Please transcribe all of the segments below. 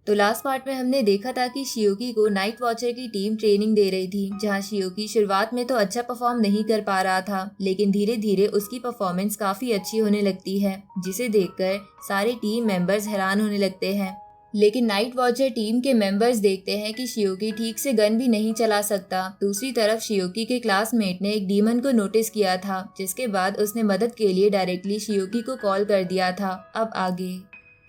तो last part में हमने देखा था कि शियोकी को नाइट वॉचर की टीम ट्रेनिंग दे रही थी, जहां शियोकी शुरुआत में तो अच्छा परफॉर्म नहीं कर पा रहा था, लेकिन धीरे धीरे उसकी परफॉर्मेंस काफी अच्छी होने लगती है, जिसे देखकर सारे टीम मेंबर्स हैरान होने लगते हैं। लेकिन नाइट वॉचर टीम के मेंबर्स देखते हैं कि शियोकी ठीक से गन भी नहीं चला सकता। दूसरी तरफ शियोकी के क्लासमेट ने एक डीमन को नोटिस किया था, जिसके बाद उसने मदद के लिए डायरेक्टली शियोकी को कॉल कर दिया था। अब आगे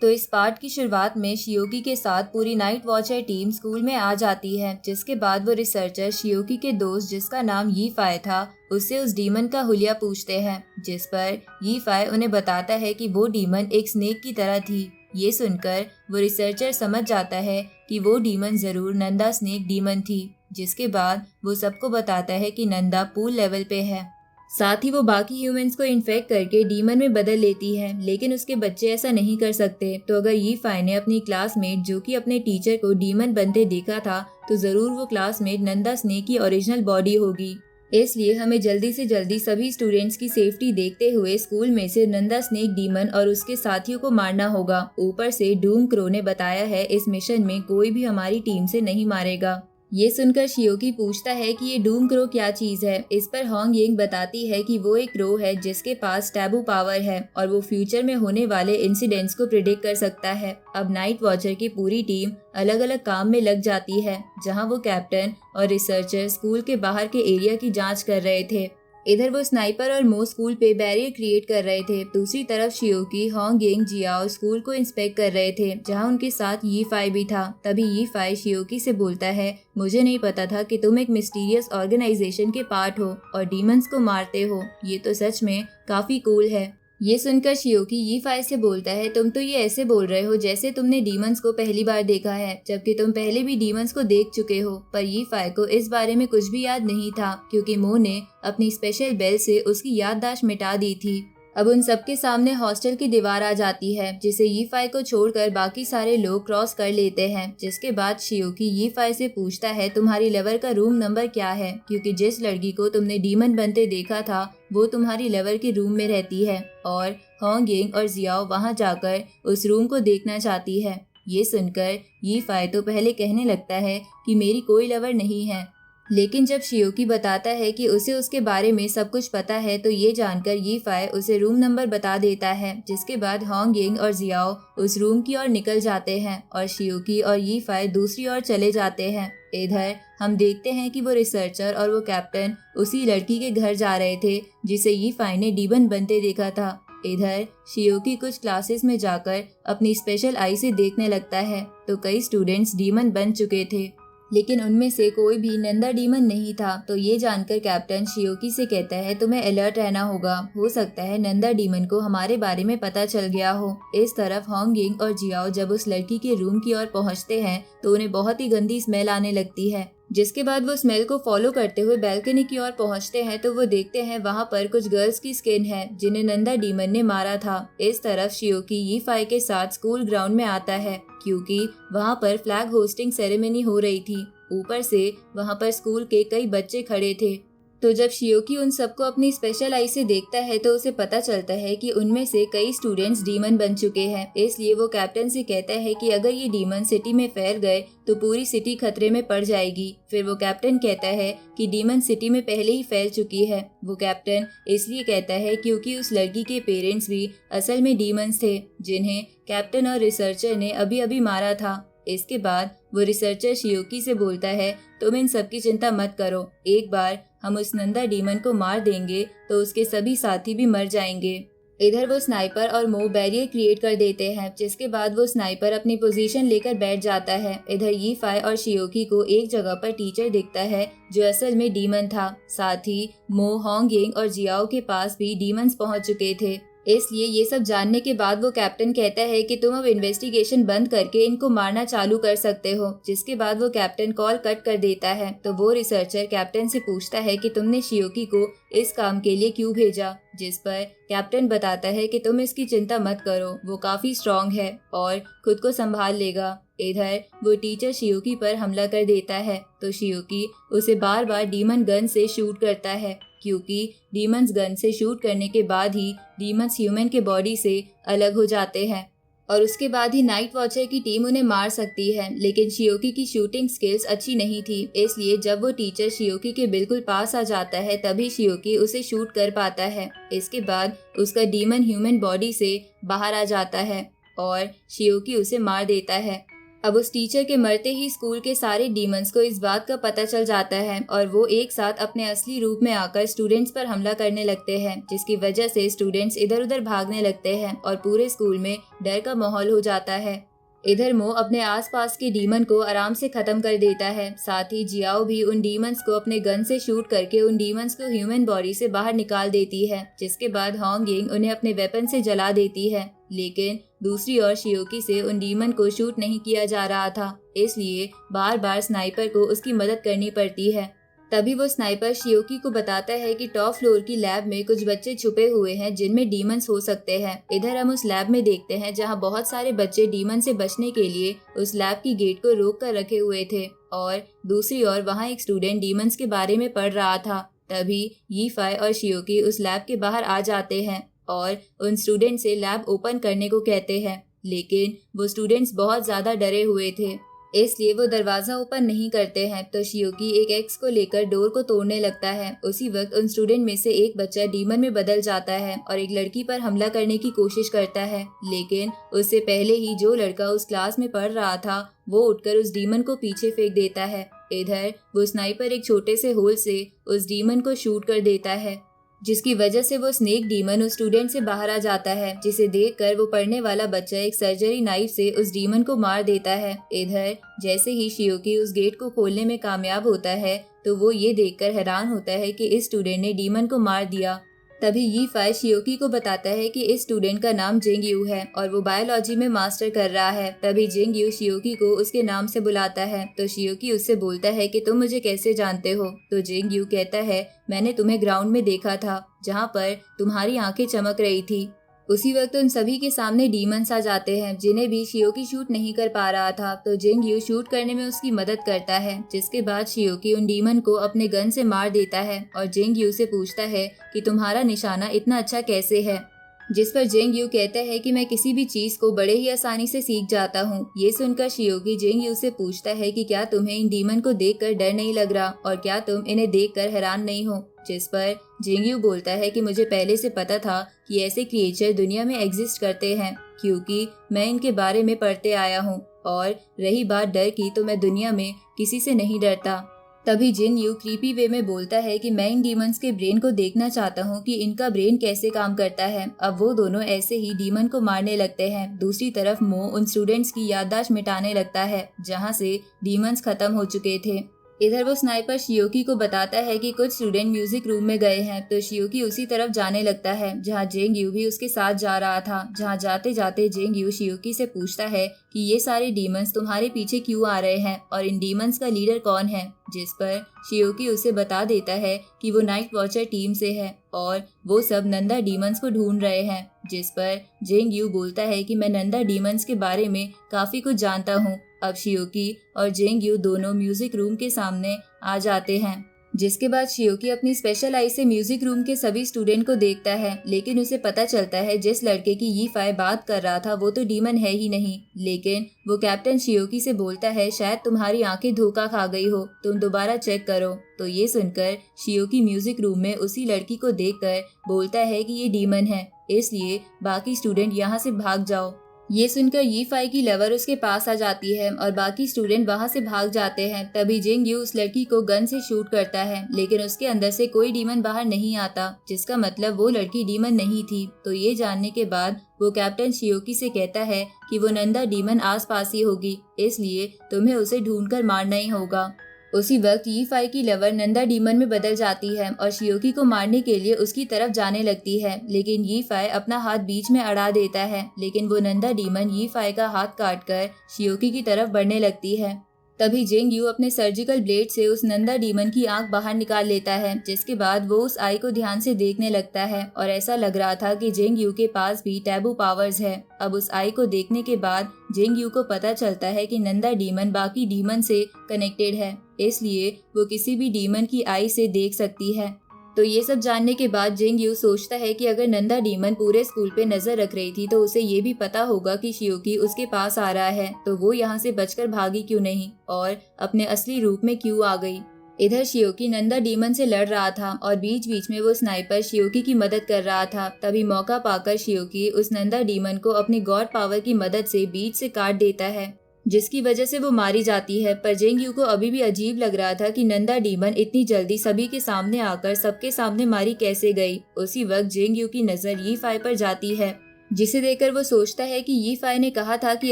तो इस पार्ट की शुरुआत में शियोकी के साथ पूरी नाइट वॉचर टीम स्कूल में आ जाती है, जिसके बाद वो रिसर्चर शियोकी के दोस्त जिसका नाम यीफाई था उससे उस डीमन का हुलिया पूछते हैं, जिस पर यीफाई उन्हें बताता है कि वो डीमन एक स्नेक की तरह थी। ये सुनकर वो रिसर्चर समझ जाता है कि वो डीमन जरूर नंदा स्नेक डीमन थी, जिसके बाद वो सबको बताता है कि नंदा पूल लेवल पे है। साथ ही वो बाकी ह्यूमंस को इन्फेक्ट करके डीमन में बदल लेती है, लेकिन उसके बच्चे ऐसा नहीं कर सकते। तो अगर यीफाई ने अपनी क्लासमेट जो कि अपने टीचर को डीमन बनते देखा था, तो जरूर वो क्लासमेट नंदा स्नेक की ओरिजिनल बॉडी होगी। इसलिए हमें जल्दी से जल्दी सभी स्टूडेंट्स की सेफ्टी देखते हुए स्कूल में से नंदा स्नेक डीमन और उसके साथियों को मारना होगा। ऊपर से डूम क्रो ने बताया है इस मिशन में कोई भी हमारी टीम से नहीं मारेगा। ये सुनकर शियोकी पूछता है कि ये डूम क्रो क्या चीज है। इस पर होंग यिंग बताती है कि वो एक क्रो है जिसके पास टैबू पावर है और वो फ्यूचर में होने वाले इंसिडेंट्स को प्रिडिक्ट कर सकता है। अब नाइट वॉचर की पूरी टीम अलग अलग काम में लग जाती है, जहां वो कैप्टन और रिसर्चर स्कूल के बाहर के एरिया की जांच कर रहे थे। इधर वो स्नाइपर और मो स्कूल पे बैरियर क्रिएट कर रहे थे। दूसरी तरफ शियोकी, होंग यिंग, जियाओ स्कूल को इंस्पेक्ट कर रहे थे, जहां उनके साथ यीफाई भी था। तभी यीफाई शियोकी से बोलता है, मुझे नहीं पता था कि तुम एक मिस्टीरियस ऑर्गेनाइजेशन के पार्ट हो और डीमंस को मारते हो। ये तो सच में काफी कूल है। ये सुनकर शियोकी यीफाई से बोलता है, तुम तो ये ऐसे बोल रहे हो जैसे तुमने डीमंस को पहली बार देखा है, जबकि तुम पहले भी डीमंस को देख चुके हो। पर यीफाई को इस बारे में कुछ भी याद नहीं था, क्योंकि मो ने अपनी स्पेशल बेल से उसकी याददाश्त मिटा दी थी। अब उन सबके सामने हॉस्टल की दीवार आ जाती है, जिसे यीफाई को छोड़कर बाकी सारे लोग क्रॉस कर लेते हैं। जिसके बाद शियोकी यीफाई से पूछता है, तुम्हारी लवर का रूम नंबर क्या है, क्योंकि जिस लड़की को तुमने डीमन बनते देखा था वो तुम्हारी लवर के रूम में रहती है और होंग यिंग और जियाओ वहां जाकर उस रूम को देखना चाहती है। ये सुनकर यीफाई तो पहले कहने लगता है कि मेरी कोई लवर नहीं है, लेकिन जब शियोकी बताता है कि उसे उसके बारे में सब कुछ पता है, तो ये जानकर यीफाई उसे रूम नंबर बता देता है। जिसके बाद होंग यिंग और जियाओ उस रूम की ओर निकल जाते हैं और शियोकी और यीफाई दूसरी ओर चले जाते हैं। इधर हम देखते हैं कि वो रिसर्चर और वो कैप्टन उसी लड़की के घर जा रहे थे जिसे यीफाई ने डीमन बनते देखा था। इधर शियोकी कुछ क्लासेस में जाकर अपनी स्पेशल आई से देखने लगता है, तो कई स्टूडेंट्स डीमन बन चुके थे, लेकिन उनमें से कोई भी नंदा डीमन नहीं था। तो ये जानकर कैप्टन शियोकी से कहता है, तुम्हें अलर्ट रहना होगा, हो सकता है नंदा डीमन को हमारे बारे में पता चल गया हो। इस तरफ होंग यिंग और जियाओ जब उस लड़की के रूम की ओर पहुंचते हैं तो उन्हें बहुत ही गंदी स्मेल आने लगती है। जिसके बाद वो स्मेल को फॉलो करते हुए बैल्कनी की ओर पहुंचते हैं, तो वो देखते हैं वहां पर कुछ गर्ल्स की स्किन है जिन्हें नंदा डीमन ने मारा था। इस तरफ शियोकी यीफाई के साथ स्कूल ग्राउंड में आता है, क्योंकि वहां पर फ्लैग होस्टिंग सेरेमनी हो रही थी। ऊपर से वहां पर स्कूल के कई बच्चे खड़े थे। तो जब शियोकी उन सबको अपनी स्पेशल आई से देखता है तो उसे पता चलता है कि उनमें से कई स्टूडेंट्स डीमन बन चुके हैं। इसलिए वो कैप्टन से कहता है कि अगर ये डीमन सिटी में फैल गए तो पूरी सिटी खतरे में पड़ जाएगी। फिर वो कैप्टन कहता है कि डीमन सिटी में पहले ही फैल चुकी है। वो कैप्टन इसलिए कहता है क्योंकि उस लड़की के पेरेंट्स भी असल में डीमंस थे, जिन्हें कैप्टन और रिसर्चर ने अभी अभी मारा था। इसके बाद वो रिसर्चर शियोकी से बोलता है, तुम इन सब की चिंता मत करो, एक बार हम उस नंदा डीमन को मार देंगे तो उसके सभी साथी भी मर जाएंगे। इधर वो स्नाइपर और मो बैरियर क्रिएट कर देते हैं, जिसके बाद वो स्नाइपर अपनी पोजीशन लेकर बैठ जाता है। इधर यीफाई और शियोकी को एक जगह पर टीचर दिखता है जो असल में डीमन था। साथ ही मो, होंग यिंग और जियाओ के पास भी डीमंस पहुंच चुके थे। इसलिए ये सब जानने के बाद वो कैप्टन कहता है कि तुम अब इन्वेस्टिगेशन बंद करके इनको मारना चालू कर सकते हो। जिसके बाद वो कैप्टन कॉल कट कर देता है। तो वो रिसर्चर कैप्टन से पूछता है कि तुमने शियोकी को इस काम के लिए क्यों भेजा, जिस पर कैप्टन बताता है कि तुम इसकी चिंता मत करो, वो काफी स्ट्रांग है और खुद को संभाल लेगा। इधर वो टीचर शियोकी पर हमला कर देता है, तो शियोकी उसे बार बार डीमन गन से शूट करता है, क्योंकि डीमंस गन से शूट करने के बाद ही डीमंस ह्यूमन के बॉडी से अलग हो जाते हैं। और उसके बाद ही नाइट वॉचर की टीम उन्हें मार सकती है। लेकिन शियोकी की शूटिंग स्किल्स अच्छी नहीं थी, इसलिए जब वो टीचर शियोकी के बिल्कुल पास आ जाता है तभी शियोकी उसे शूट कर पाता है। इसके बाद उसका डीमन ह्यूमन बॉडी से बाहर आ जाता है और शियोकी उसे मार देता है। अब उस टीचर के मरते ही स्कूल के सारे डीमंस को इस बात का पता चल जाता है और वो एक साथ अपने असली रूप में आकर स्टूडेंट्स पर हमला करने लगते हैं, जिसकी वजह से स्टूडेंट्स इधर उधर भागने लगते हैं और पूरे स्कूल में डर का माहौल हो जाता है। इधर मो अपने आसपास के डीमन को आराम से खत्म कर देता है। साथ ही जियाओ भी उन डीमंस को अपने गन से शूट करके उन डीमंस को ह्यूमन बॉडी से बाहर निकाल देती है, जिसके बाद होंग यिंग उन्हें अपने वेपन से जला देती है। लेकिन दूसरी ओर शियोकी से उन डीमन को शूट नहीं किया जा रहा था, इसलिए बार बार स्नाइपर को उसकी मदद करनी पड़ती है। तभी वो स्नाइपर शियोकी को बताता है कि टॉप फ्लोर की लैब में कुछ बच्चे छुपे हुए हैं जिनमें डीमंस हो सकते हैं। इधर हम उस लैब में देखते हैं जहां बहुत सारे बच्चे डीमन से बचने के लिए उस लैब की गेट को रोक कर रखे हुए थे और दूसरी ओर वहां एक स्टूडेंट डीमंस के बारे में पढ़ रहा था। तभी यीफाई और शियोकी उस लैब के बाहर आ जाते हैं और उन स्टूडेंट से लैब ओपन करने को कहते हैं, लेकिन वो स्टूडेंट्स बहुत ज्यादा डरे हुए थे, इसलिए वो दरवाजा ओपन नहीं करते हैं। तो शियोकी एक एक्स को लेकर डोर को तोड़ने लगता है। उसी वक्त उन स्टूडेंट में से एक बच्चा डीमन में बदल जाता है और एक लड़की पर हमला करने की कोशिश करता है, लेकिन उससे पहले ही जो लड़का उस क्लास में पढ़ रहा था वो उठकर उस डीमन को पीछे फेंक देता है। इधर वो स्नाइपर एक छोटे से होल से उस डीमन को शूट कर देता है, जिसकी वजह से वो स्नेक डीमन उस स्टूडेंट से बाहर आ जाता है, जिसे देखकर वो पढ़ने वाला बच्चा एक सर्जरी नाइफ से उस डीमन को मार देता है। इधर जैसे ही शियोकी उस गेट को खोलने में कामयाब होता है तो वो ये देखकर हैरान होता है कि इस स्टूडेंट ने डीमन को मार दिया। तभी यीफाई शियोकी को बताता है कि इस स्टूडेंट का नाम जिंग यू है और वो बायोलॉजी में मास्टर कर रहा है। तभी जिंग यू शियोकी को उसके नाम से बुलाता है तो शियोकी उससे बोलता है कि तुम मुझे कैसे जानते हो। तो जिंग यू कहता है, मैंने तुम्हें ग्राउंड में देखा था जहाँ पर तुम्हारी आंखें चमक रही थी। उसी वक्त उन सभी के सामने डीमंस आ जाते हैं जिन्हें भी शियोकी शूट नहीं कर पा रहा था, तो जिंग यू शूट करने में उसकी मदद करता है, जिसके बाद शियोकी उन डीमन को अपने गन से मार देता है और जिंग यू से पूछता है कि तुम्हारा निशाना इतना अच्छा कैसे है, जिस पर जिंग यू कहता है कि मैं किसी भी चीज को बड़े ही आसानी से सीख जाता हूँ। ये सुनकर शियोकी जिंग यू से पूछता है कि क्या तुम्हें इन डीमन को देखकर डर नहीं लग रहा और क्या तुम इन्हें देखकर हैरान नहीं हो, जिस पर जिंग यू बोलता है कि मुझे पहले से पता था कि ऐसे क्रिएचर दुनिया में एग्जिस्ट करते हैं, क्योंकि मैं इनके बारे में पढ़ते आया हूँ। और रही बात डर की, तो मैं दुनिया में किसी से नहीं डरता। तभी जिन यू क्रीपी वे में बोलता है कि मैं इन डीमंस के ब्रेन को देखना चाहता हूँ कि इनका ब्रेन कैसे काम करता है। अब वो दोनों ऐसे ही डीमन को मारने लगते हैं। दूसरी तरफ मो उन स्टूडेंट्स की याददाश्त मिटाने लगता है जहाँ से डीमंस खत्म हो चुके थे। इधर वो स्नाइपर शियोकी को बताता है कि कुछ स्टूडेंट म्यूजिक रूम में गए हैं, तो शियोकी उसी तरफ जाने लगता है जहां जिंग यू भी उसके साथ जा रहा था। जहां जाते जाते जिंग यू शियोकी से पूछता है कि ये सारे डीमंस तुम्हारे पीछे क्यों आ रहे हैं और इन डीमंस का लीडर कौन है, जिस पर शियोकी उसे बता देता है कि वो नाइट वॉचर टीम से है और वो सब नंदा डीमंस को ढूंढ रहे हैं। जिस पर जिंग यू बोलता है कि मैं नंदा डीमंस के बारे में काफी कुछ जानता हूँ। अब शियोकी और जिंग यू दोनों म्यूजिक रूम के सामने आ जाते हैं, जिसके बाद शियोकी अपनी स्पेशल आई से म्यूजिक रूम के सभी स्टूडेंट को देखता है, लेकिन उसे पता चलता है जिस लड़के की यीफाई बात कर रहा था वो तो डीमन है ही नहीं। लेकिन वो कैप्टन शियोकी से बोलता है, शायद तुम्हारी आंखें धोखा खा गई हो, तुम दोबारा चेक करो। तो ये सुनकर शियोकी म्यूजिक रूम में उसी लड़की को देखकर बोलता है कि ये डीमन है, इसलिए बाकी स्टूडेंट यहाँ से भाग जाओ। ये सुनकर यीफाई की लवर उसके पास आ जाती है और बाकी स्टूडेंट वहां से भाग जाते हैं। तभी जिंग यू उस लड़की को गन से शूट करता है, लेकिन उसके अंदर से कोई डीमन बाहर नहीं आता, जिसका मतलब वो लड़की डीमन नहीं थी। तो ये जानने के बाद वो कैप्टन शियोकी से कहता है कि वो नंदा डीमन आसपास ही होगी, इसलिए तुम्हें उसे ढूंढकर मारना ही होगा। उसी वक्त यीफाई की लवर नंदा डीमन में बदल जाती है और शियोकी को मारने के लिए उसकी तरफ जाने लगती है, लेकिन यीफाई अपना हाथ बीच में अड़ा देता है। लेकिन वो नंदा डीमन यीफाई का हाथ काटकर शियोकी की तरफ बढ़ने लगती है। तभी जिंग यू अपने सर्जिकल ब्लेड से उस नंदा डीमन की आंख बाहर निकाल लेता है, जिसके बाद वो उस आई को ध्यान से देखने लगता है और ऐसा लग रहा था कि जिंग यू के पास भी टैबू पावर्स है। अब उस आई को देखने के बाद जिंग यू को पता चलता है कि नंदा डीमन बाकी डीमन से कनेक्टेड है, इसलिए वो किसी भी डीमन की आई से देख सकती है। तो ये सब जानने के बाद जिंग यू सोचता है कि अगर नंदा डीमन पूरे स्कूल पे नजर रख रही थी तो उसे ये भी पता होगा कि शियोकी उसके पास आ रहा है, तो वो यहाँ से बचकर भागी क्यों नहीं और अपने असली रूप में क्यों आ गई। इधर शियोकी नंदा डीमन से लड़ रहा था और बीच बीच में वो स्नाइपर शियोकी की मदद कर रहा था। तभी मौका पाकर शियोकी उस नंदा डीमन को अपनी गॉड पावर की मदद से बीच से काट देता है, जिसकी वजह से वो मारी जाती है। पर जिंग यू को अभी भी अजीब लग रहा था कि नंदा डीमन इतनी जल्दी सभी के सामने आकर सबके सामने मारी कैसे गई। उसी वक्त जिंग यू की नजर यी फाई पर जाती है, जिसे देखकर वो सोचता है कि यी फाई ने कहा था कि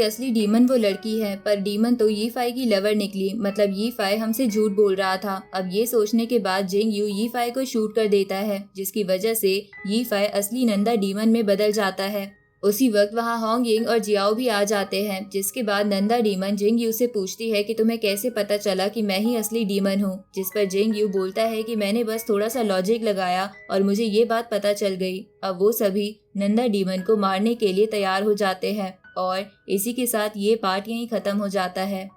असली डीमन वो लड़की है, पर डीमन तो यी फाई की लवर निकली, मतलब यी फाई हमसे झूठ बोल रहा था। अब ये सोचने के बाद जिंग यू यी फाई को शूट कर देता है, जिसकी वजह से यी फाई असली नंदा डीमन में बदल जाता है। उसी वक्त वहाँ होंग यिंग और जियाओ भी आ जाते हैं, जिसके बाद नंदा डीमन जिंग यू से पूछती है कि तुम्हें कैसे पता चला कि मैं ही असली डीमन हूँ, जिस पर जिंग यू बोलता है कि मैंने बस थोड़ा सा लॉजिक लगाया और मुझे ये बात पता चल गई। अब वो सभी नंदा डीमन को मारने के लिए तैयार हो जाते हैं और इसी के साथ ये पार्ट यहीं खत्म हो जाता है।